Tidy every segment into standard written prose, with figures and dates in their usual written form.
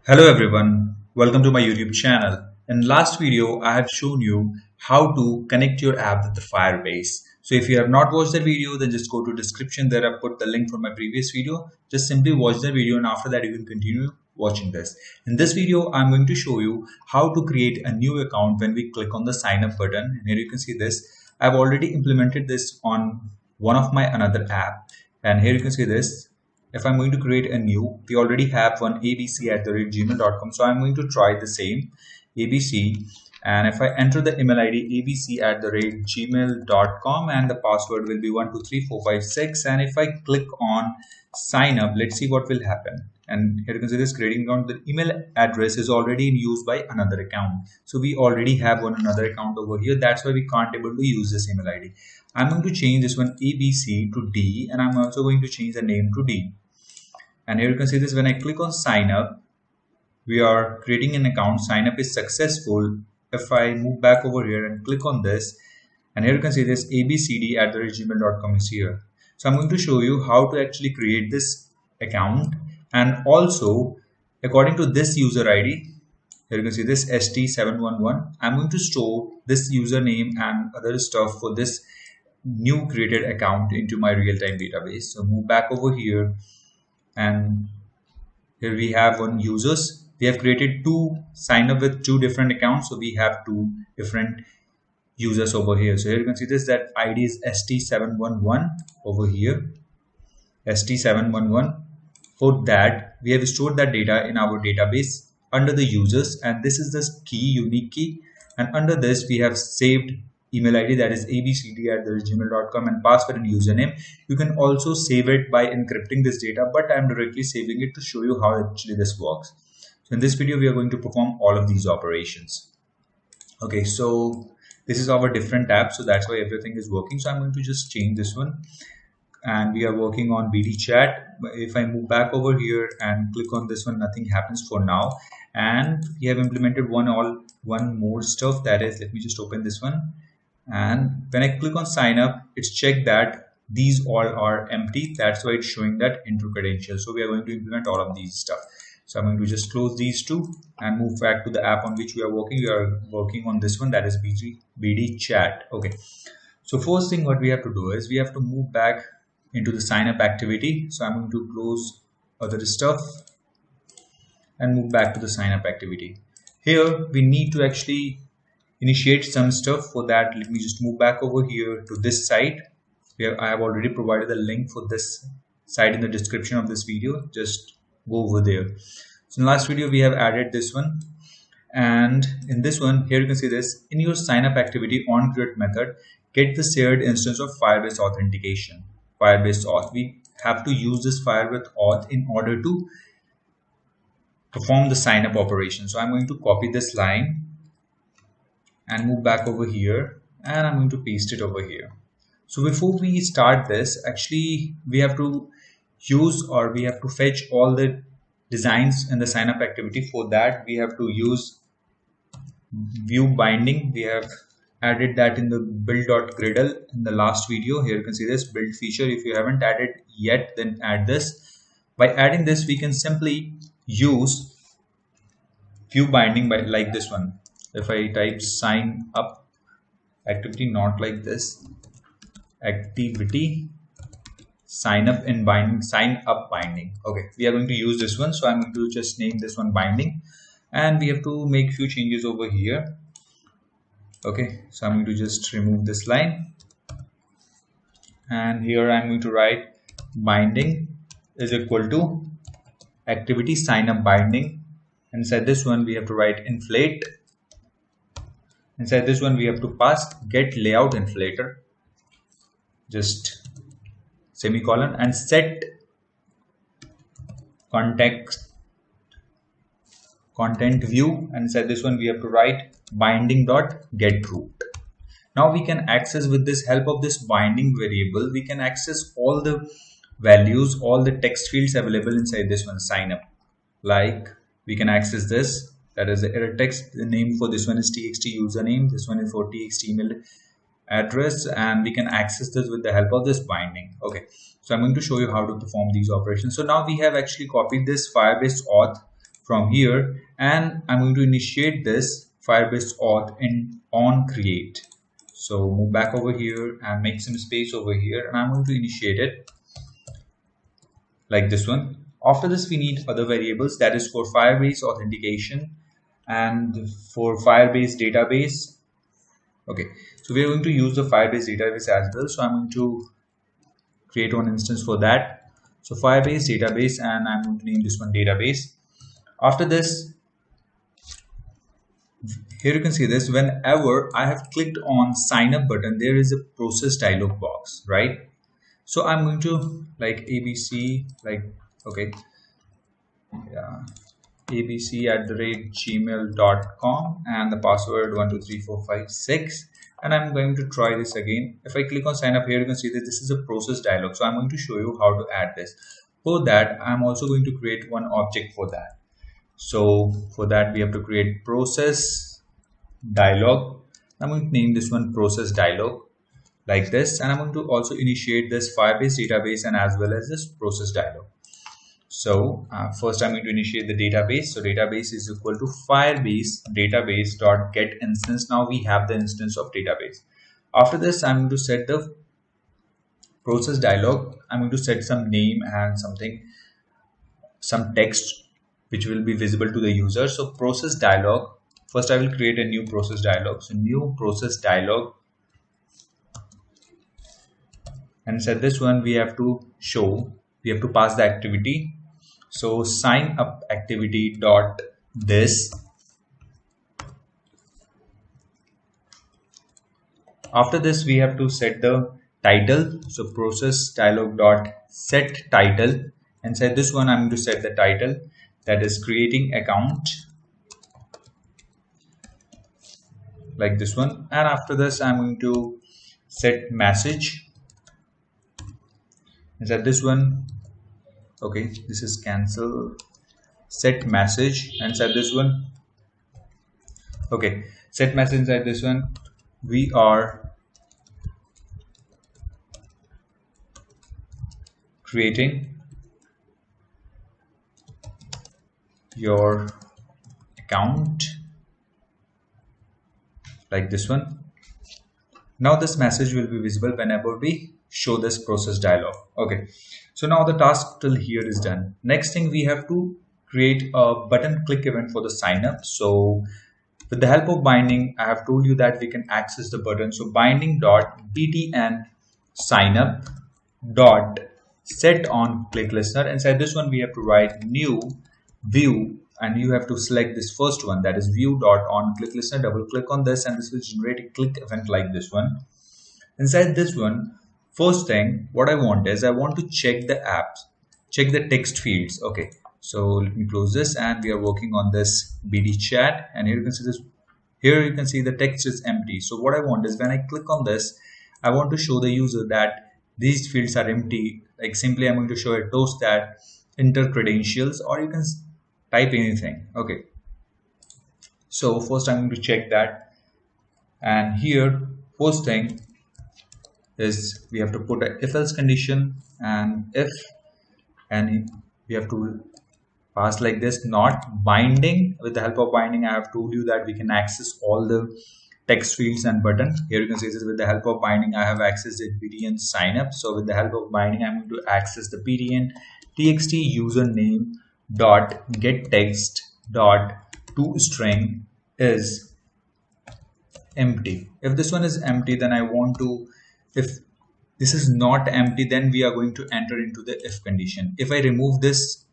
Hello everyone, welcome to my YouTube channel. In last video, I have shown you how to connect your app with the Firebase. So if you have not watched that video, then just go to description there. I put the link for my previous video. Just simply watch the video and after that you can continue watching this. In this video, I'm going to show you how to create a new account when we click on the sign up button. And here you can see this. I've already implemented this on one of my another app. And here you can see this. If I'm going to create a new, we already have one abc@gmail.com. So I'm going to try the same abc. And if I enter the email ID abc@gmail.com and the password will be 123456. And if I click on sign up, let's see what will happen. And here you can see this creating account. The email address is already in use by another account. So we already have another account over here. That's why we can't able to use this email ID. I'm going to change this one ABC to D, and I'm also going to change the name to D. And here you can see this when I click on sign up, we are creating an account. Sign up is successful. If I move back over here and click on this, and here you can see this abcd@gmail.com is here. So I'm going to show you how to actually create this account, and also according to this user ID, here you can see this st711. I'm going to store this username and other stuff for this new created account into my real-time database. So move back over here, and here we have one users. We have created two sign up with two different accounts, so we have two different users over here. So here you can see this, that ID is st711 over here, st711. For that, we have stored that data in our database under the users, and this is the key, unique key. And under this we have saved email ID, that is abcd@gmail.com, and password and username. You can also save it by encrypting this data, but I'm directly saving it to show you how actually this works. So in this video, we are going to perform all of these operations. Okay, so this is our different app, so that's why everything is working. So I'm going to just change this one, and we are working on BT chat. If I move back over here and click on this one, nothing happens for now. And we have implemented one more stuff, that is, let me just open this one. And when I click on sign up, it's checked that these all are empty. That's why it's showing that enter credentials. So we are going to implement all of these stuff. So I'm going to just close these two and move back to the app on which we are working. We are working on this one, that is BT chat. Okay. So first thing what we have to do is we have to move back into the sign up activity. So I'm going to close other stuff and move back to the sign up activity. Here we need to actually initiate some stuff. For that, let me just move back over here to this site where I have already provided the link for this site in the description of this video. Just go over there. So in the last video we have added this one, and in this one here you can see this, in your sign up activity on create method, get the shared instance of Firebase authentication, Firebase auth. We have to use this Firebase auth in order to perform the sign up operation. So I'm going to copy this line and move back over here, and I'm going to paste it over here. So before we start this, actually we have to use, or we have to fetch all the designs in the sign up activity. For that we have to use view binding. We have added that in the build.gradle in the last video. Here you can see this build feature. If you haven't added yet, then add this. By adding this, we can simply use view binding by like this one. If I type sign up activity, not like this, activity sign up in binding, sign up binding. Okay, we are going to use this one. So I'm going to just name this one binding, and we have to make few changes over here. Okay, so I'm going to just remove this line, and here I'm going to write binding is equal to activity sign up binding. Inside this one we have to write inflate. Inside this one we have to pass get layout inflator, just semicolon, and set content view. And inside this one we have to write binding dot get root. Now we can access, with this help of this binding variable, we can access all the values, all the text fields available inside this one sign up. Like we can access this, that is the error text. The name for this one is txt username, this one is for txt email address, and we can access this with the help of this binding. Okay, so I'm going to show you how to perform these operations. So now we have actually copied this Firebase auth from here, and I'm going to initiate this Firebase auth in on create. So move back over here and make some space over here, and I'm going to initiate it like this one. After this, we need other variables, that is for Firebase authentication and for Firebase database. Okay, so we are going to use the Firebase database as well. So I'm going to create one instance for that. So Firebase database, and I'm going to name this one database. After this, here you can see this, whenever I have clicked on sign up button, there is a process dialog box, right? So I'm going to like ABC, like, okay, yeah, abc@gmail.com and the password 123456, and I'm going to try this again. If I click on sign up, here you can see that this is a process dialog. So I'm going to show you how to add this. For that, I'm also going to create one object for that. So for that, we have to create process dialog. I'm going to name this one process dialog like this, and I'm going to also initiate this Firebase database and as well as this process dialog. So first I'm going to initiate the database. So database is equal to Firebase database dot get instance. Now we have the instance of database. After this, I'm going to set the process dialog. I'm going to set some name and some text which will be visible to the user. So process dialog, first I will create a new process dialog. So new process dialog, and set this one, we have to pass the activity. So sign up activity dot this. After this, we have to set the title. So process dialog dot set title, and set this one, I'm going to set the title, that is creating account, like this one. And after this, I'm going to set message, and set this one, okay, this is cancel, set message, and set this one, okay, set message inside this one. We are creating your account, like this one. Now this message will be visible whenever we show this process dialog. Okay, so now the task till here is done. Next thing, we have to create a button click event for the sign up. So with the help of binding, I have told you that we can access the button. So binding.btn signup dot set on click listener, and inside this one we have to write new view, and you have to select this first one, that is view dot on click listener. Double click on this, and this will generate a click event like this one. Inside this one, first thing what I want is I want to check the apps, check the text fields. Okay, so let me close this, and we are working on this BD chat, and here you can see this. Here you can see the text is empty. So what I want is when I click on this, I want to show the user that these fields are empty. Like simply I'm going to show a toast that enter credentials, or you can type anything. Okay, so first I'm going to check that, and here first thing is we have to put a if else condition, and if, and we have to pass like this, not binding. With the help of binding, I have told you that we can access all the text fields and button. Here you can see this, with the help of binding I have accessed the BDN sign up. So with the help of binding, I'm going to access the BDN txt username dot get text dot toString is empty. If this one is empty, then I want to, if this is not empty, then we are going to enter into the if condition. If I remove this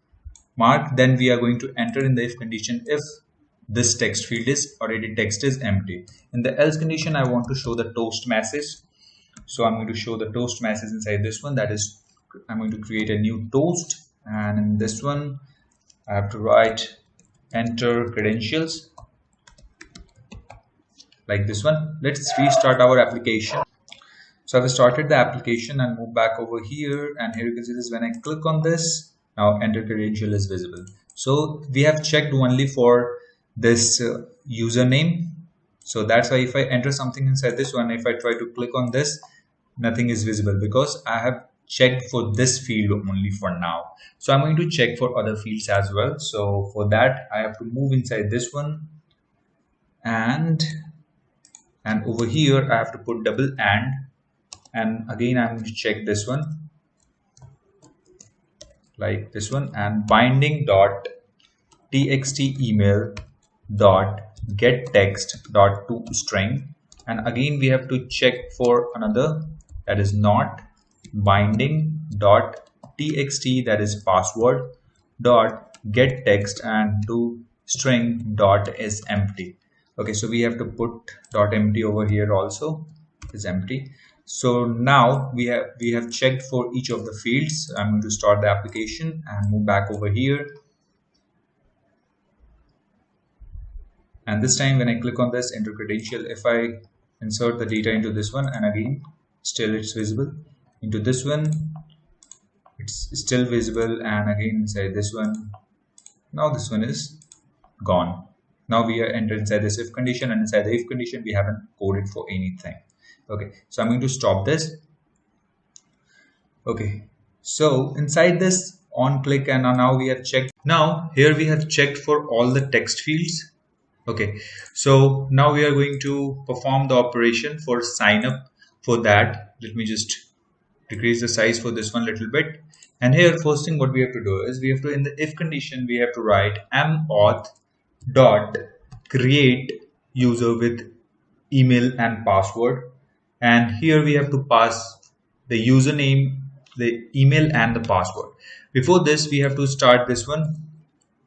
mark, then we are going to enter in the if condition if this text field is already text is empty. In the else condition, I want to show the toast message. So I'm going to show the toast message inside this one, that is I'm going to create a new toast, and in this one I have to write enter credentials, like this one. Let's restart our application. So I've started the application and move back over here, and here you can see this, when I click on this, now enter credential is visible. So we have checked only for this username. So that's why if I enter something inside this one, if I try to click on this, nothing is visible, because I have check for this field only for now. So I'm going to check for other fields as well. So for that, I have to move inside this one, and over here I have to put double and again I'm going to check this one like this one, and binding dot txt email dot get text dot to string, and again we have to check for another, that is not binding dot txt, that is password dot get text and to string dot is empty. Okay, so we have to put dot empty over here also, is empty. So now we have checked for each of the fields. I'm going to start the application and move back over here. And this time when I click on this enter credential, if I insert the data into this one, and again still it's visible, into this one it's still visible, and again inside this one, now this one is gone. Now we are entered inside this if condition, and inside the if condition we haven't coded for anything. Okay, so I'm going to stop this. Okay, so inside this on click, and now we have checked. Now here we have checked for all the text fields. Okay, so now we are going to perform the operation for sign up. For that, let me just decrease the size for this one a little bit. And here first thing what we have to do is we have to, in the if condition, we have to write mauth dot create user with email and password, and here we have to pass the username, the email and the password. Before this we have to start this one,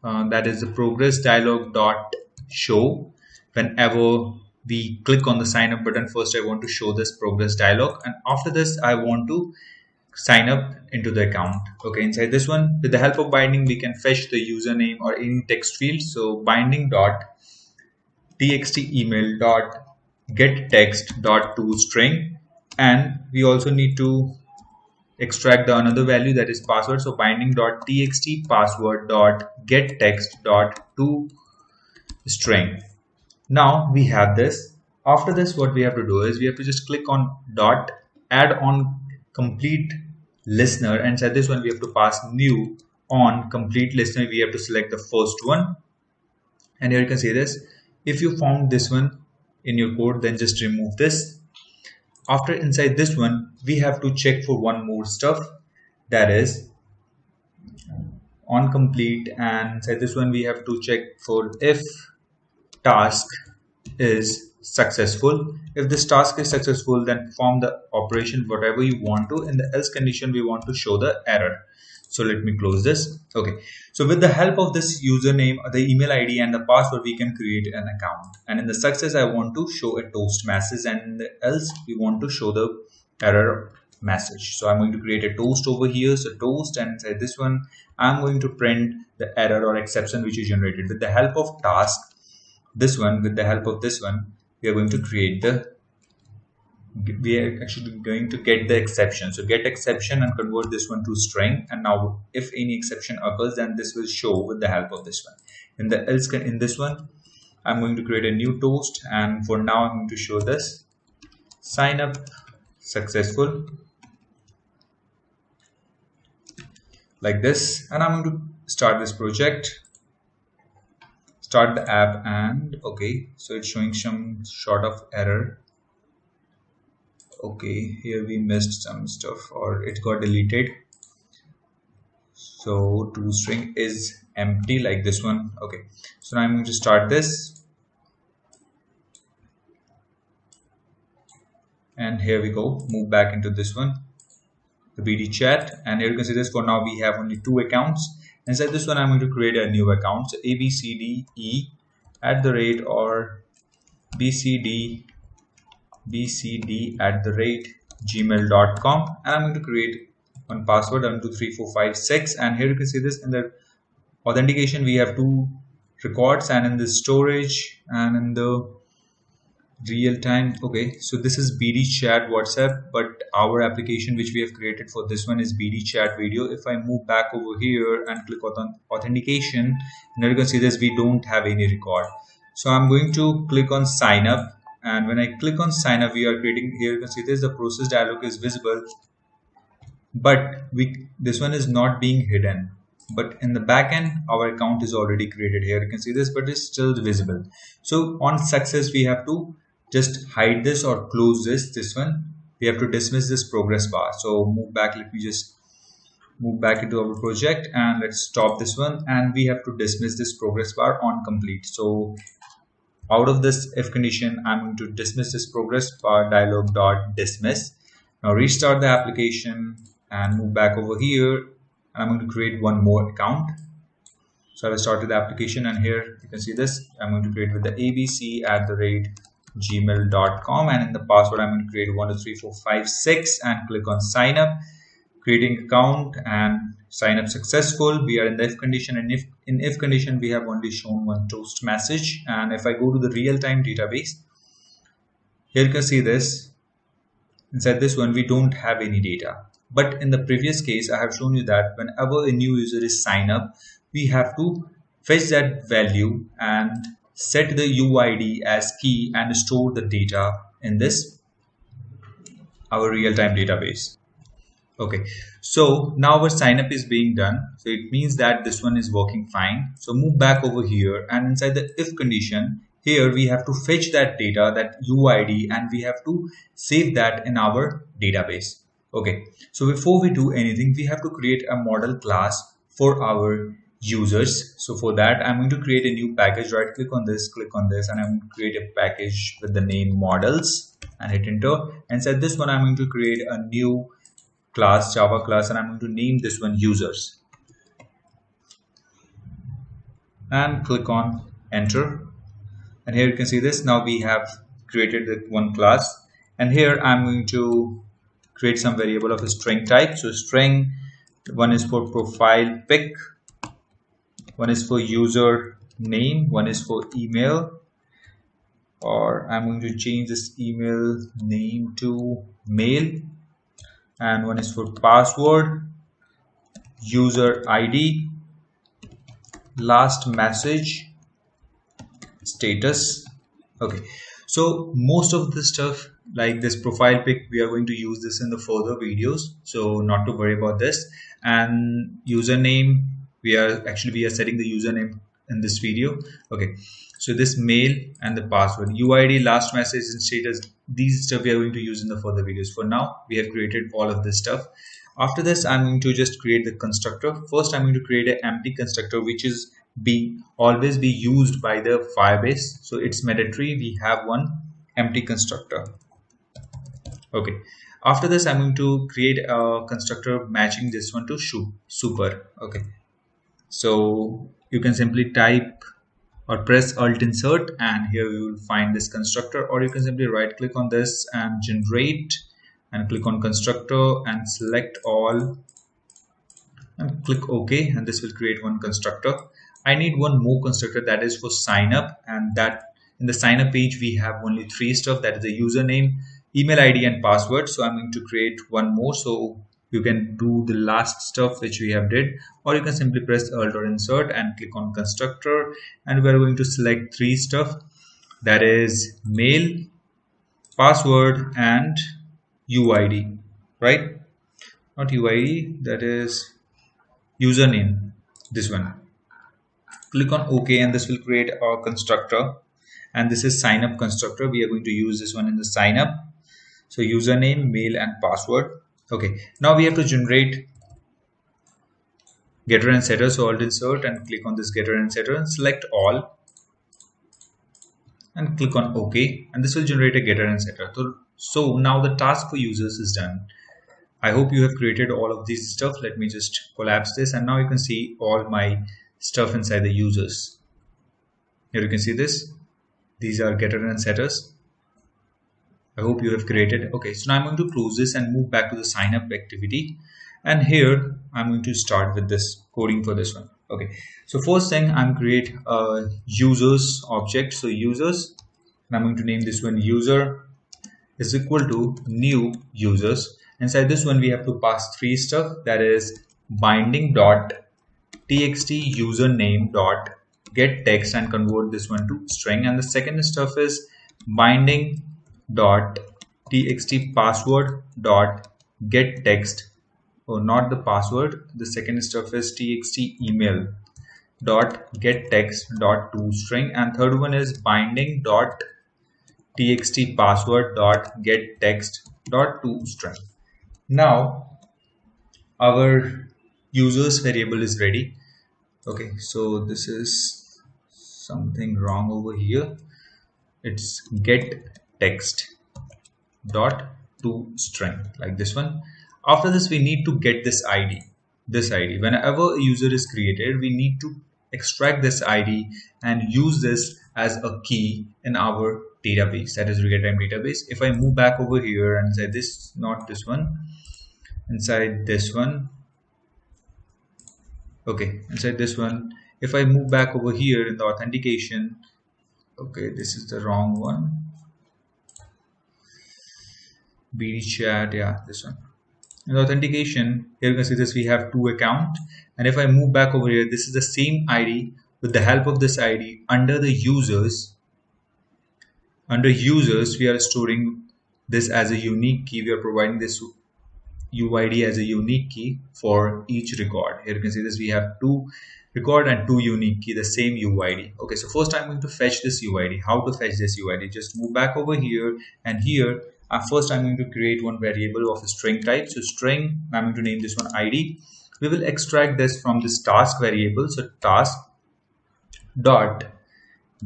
that is the progress dialog dot show. Whenever we click on the sign up button, first I want to show this progress dialog, and after this I want to sign up into the account. Okay, inside this one with the help of binding we can fetch the username or any text field. So binding dot txt email dot get text dot to string, and we also need to extract the another value, that is password. So binding dot txt password dot get text dot to string. Now we have this. After this what we have to do is we have to just click on dot add on complete listener, and inside this one we have to pass new on complete listener. We have to select the first one, and here you can see this. If you found this one in your code, then just remove this. After inside this one we have to check for one more stuff, that is on complete, and inside this one we have to check for if task is successful. If this task is successful, then perform the operation whatever you want to. In the else condition we want to show the error. So let me close this. Okay, so with the help of this username, the email ID and the password, we can create an account, and in the success I want to show a toast message, and in the else we want to show the error message. So I'm going to create a toast over here, so toast, and inside this one I'm going to print the error or exception which is generated. With the help of task, this one, with the help of this one, we are going to create the, we are actually going to get the exception. So get exception and convert this one to string, and now if any exception occurs, then this will show with the help of this one. In the else, in this one I'm going to create a new toast, and for now I'm going to show this sign up successful like this, and I'm going to start this project, start the app, and okay, so it's showing some sort of error. Okay, here we missed some stuff or it got deleted. So toString is empty like this one. Okay, so now I'm going to start this, and here we go, move back into this one, the BD chat, and here you can see this. For now we have only 2 accounts. Inside this one I'm going to create a new account, so abcde @ or bcd @gmail.com, and I'm going to create one password 123456, and here you can see this. In the authentication we have 2 records, and in the storage and in the real time. Okay, so this is BD chat WhatsApp, but our application which we have created for this one is BD chat video. If I move back over here and click on authentication, now you can see this, we don't have any record. So I'm going to click on sign up, and when I click on sign up, we are creating, here you can see this, the process dialog is visible. but this one is not being hidden. But in the back end, our account is already created. Here you can see this, but it's still visible. So on success, we have to just hide this or close this one. We have to dismiss this progress bar. So move back. Let me just move back into our project and let's stop this one, and we have to dismiss this progress bar on complete. So out of this if condition, I'm going to dismiss this progress bar dialog dot dismiss. Now restart the application and move back over here, and I'm going to create one more account. So I will start with the application, and here you can see this. I'm going to create with the abc@gmail.com, and in the password I'm going to create 123456 and click on sign up, creating account, and sign up successful. We are in the if condition, and if in if condition we have only shown one toast message. And if I go to the real-time database, here you can see this. Inside this one we don't have any data, but in the previous case I have shown you that whenever a new user is sign up, we have to fetch that value and set the UID as key and store the data in this our real-time database. Okay, so now our sign up is being done, so it means that this one is working fine. So move back over here, and inside the if condition, here we have to fetch that data, that UID, and we have to save that in our database. Okay, so before we do anything, we have to create a model class for our users. So for that, I'm going to create a new package. Right click on this, and I'm going to create a package with the name models and hit enter. Inside this one, I'm going to create a new class, Java class, and I'm going to name this one users, and click on enter. And here you can see this. Now we have created the one class, and here I'm going to create some variable of a string type. So string, one is for profile pic, one is for user name, one is for email, or I'm going to change this email name to mail, and one is for password, user ID, last message, status. Okay, so most of the stuff like this profile pic, we are going to use this in the further videos, so not to worry about this. And username, we are setting the username in this video. Okay, so this mail and the password, UID, last message, and status, these stuff we are going to use in the further videos. For now, we have created all of this stuff. After this, I'm going to just create the constructor. First, I'm going to create an empty constructor, which is always be used by the Firebase. So it's mandatory we have one empty constructor. Okay, after this, I'm going to create a constructor matching this one to super. Okay, so you can simply type or press alt insert, and here you will find this constructor, or you can simply right click on this and generate, and click on constructor and select all and click OK, and this will create one constructor. I need one more constructor, that is for sign up, and that in the sign up page we have only three stuff, that is the username, email ID, and password. So I'm going to create one more, so you can do the last stuff which we have did, or you can simply press alt or insert and click on constructor, and we're going to select three stuff, that is mail, password, and UID, right? Not UID, that is username, this one. Click on OK, and this will create our constructor, and this is sign up constructor. We are going to use this one in the sign up. So username, mail, and password. Okay, now we have to generate getter and setter. So alt insert and click on this getter and setter and select all and click on OK, and this will generate a getter and setter. So now the task for users is done. I hope you have created all of these stuff. Let me just collapse this, and now you can see all my stuff inside the users. Here you can see this. These are getter and setters. I hope you have created. Okay, so now I'm going to close this and move back to the sign up activity, and here I'm going to start with this coding for this one. Okay, so first thing, I'm create a users object. So users, and I'm going to name this one user is equal to new users. Inside this one we have to pass three stuff, that is binding dot txt username dot get text and convert this one to string, and the second stuff is binding dot txt password dot get text. not the password. The second stuff is txt email dot get text dot toString, and third one is binding dot txt password dot get text dot toString. Now our users variable is ready. Okay, so this is something wrong over here. It's get text dot toString, like this one. After this, we need to get this ID. Whenever a user is created, we need to extract this ID and use this as a key in our database, that is real-time database. If I move back over here and say this, not this one, inside this one, okay, inside this one, if I move back over here in the authentication, okay, this is the wrong one, BD chat, yeah, this one. In the authentication, here you can see this, we have two accounts, and if I move back over here, this is the same ID. With the help of this ID, under users, we are storing this as a unique key. We are providing this UID as a unique key for each record. Here you can see this, we have two record and two unique key, the same UID. Okay, so first I'm going to fetch this UID. How to fetch this UID? Just move back over here, and here first I'm going to create one variable of a string type. So string, I'm going to name this one ID. We will extract this from this task variable. So task dot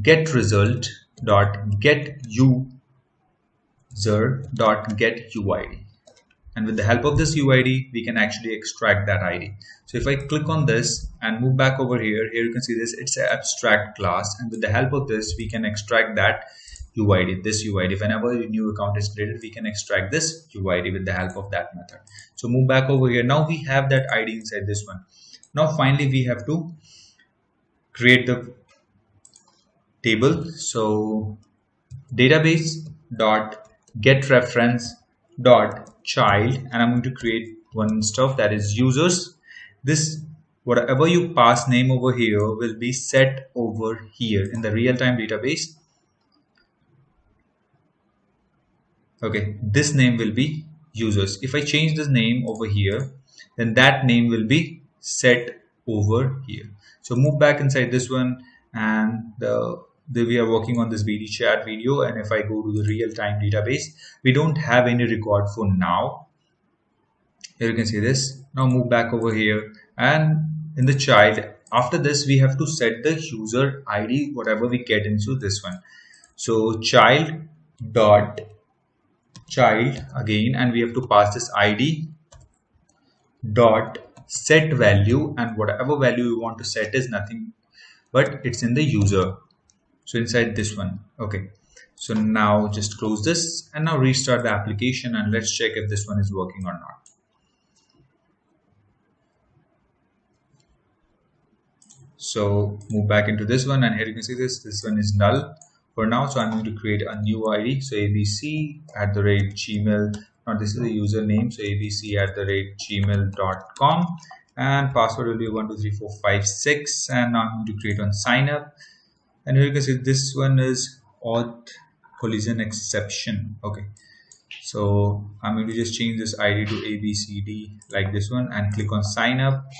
get result dot get user dot get UID. And with the help of this UID, we can actually extract that ID. So if I click on this and move back over here, you can see this, it's an abstract class. And with the help of this, we can extract that UID, this UID. Whenever a new account is created, we can extract this UID with the help of that method. So move back over here. Now we have that ID inside this one. Now finally, we have to create the table. So database dot get reference dot child, and I'm going to create one stuff that is users. This, whatever you pass name over here, will be set over here in the real-time database. Okay, this name will be users. If I change this name over here, then that name will be set over here. So move back inside this one, and we are working on this BD chat video, and if I go to the real-time database, we don't have any record for now. Here you can see this. Now move back over here, and in the child, after this we have to set the user ID, whatever we get into this one. So child dot child again, and we have to pass this ID dot set value, and whatever value you want to set is nothing but it's in the user. So inside this one. Okay, so now just close this and now restart the application, and let's check if this one is working or not. So move back into this one, and here you can see this one is null for now. So I'm going to create a new ID. So abc@gmail. Now this is the username. So abc@gmail.com, and password will be 123456. And now I'm going to create one sign up. And here you can see this one is auth collision exception. Okay, so I'm going to just change this ID to ABCD like this one, and click on sign up,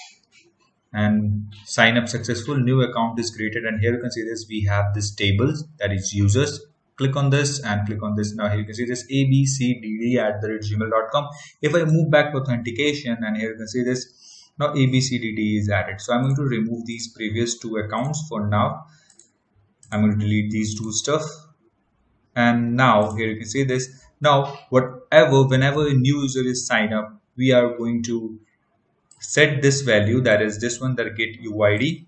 and sign up successful, new account is created. And here you can see this, we have this tables, that is users. Click on this and click on this. Now here you can see this abcdd@gmail.com. If I move back to authentication, and here you can see this, now abcdd is added. So I'm going to remove these previous two accounts for now. I'm going to delete these two stuff, and now here you can see this. Now whenever a new user is signed up, we are going to set this value, that is this one, that get UID,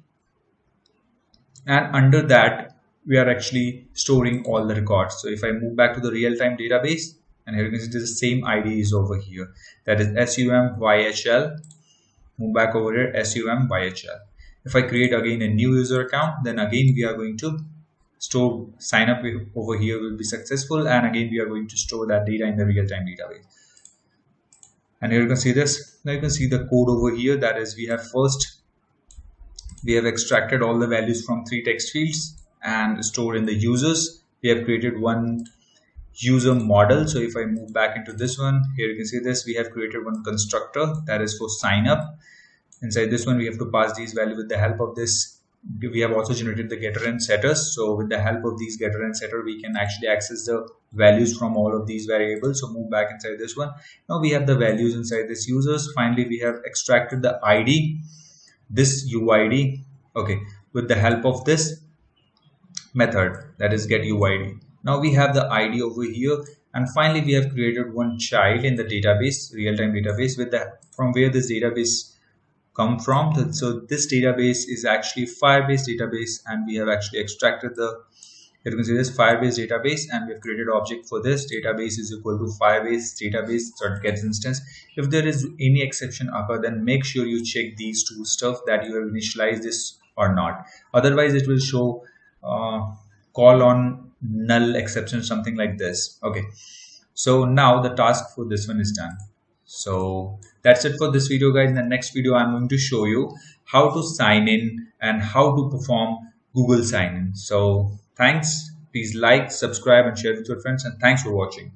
and under that we are actually storing all the records. So if I move back to the real-time database, and here you can see the same ID is over here, that is SUMYHL. Move back over here, SUMYHL. If I create again a new user account, then again we are going to store sign up over here will be successful, and again we are going to store that data in the real-time database. And here you can see this. Now you can see the code over here, that is we have extracted all the values from 3 text fields and stored in the users. We have created one user model. So if I move back into this one, here you can see this, we have created one constructor that is for sign up. Inside this one, we have to pass these values. With the help of this, we have also generated the getter and setters. So with the help of these getter and setter, we can actually access the values from all of these variables. So move back inside this one. Now we have the values inside this users. Finally, we have extracted the ID, this UID. Okay, with the help of this method, that is get UID. Now we have the ID over here, and finally we have created one child in the database, real-time database, with the from where this database come from. So this database is actually Firebase database, and we have actually extracted the, here you can see this Firebase database, and we have created object for this. Database is equal to Firebase database dot gets instance. If there is any exception occur, then make sure you check these two stuff that you have initialized this or not. Otherwise, it will show call on null exception, something like this. Okay, so now the task for this one is done. So that's it for this video, guys. In the next video, I'm going to show you how to sign in and how to perform Google sign in. So thanks, please like, subscribe and share with your friends, and thanks for watching.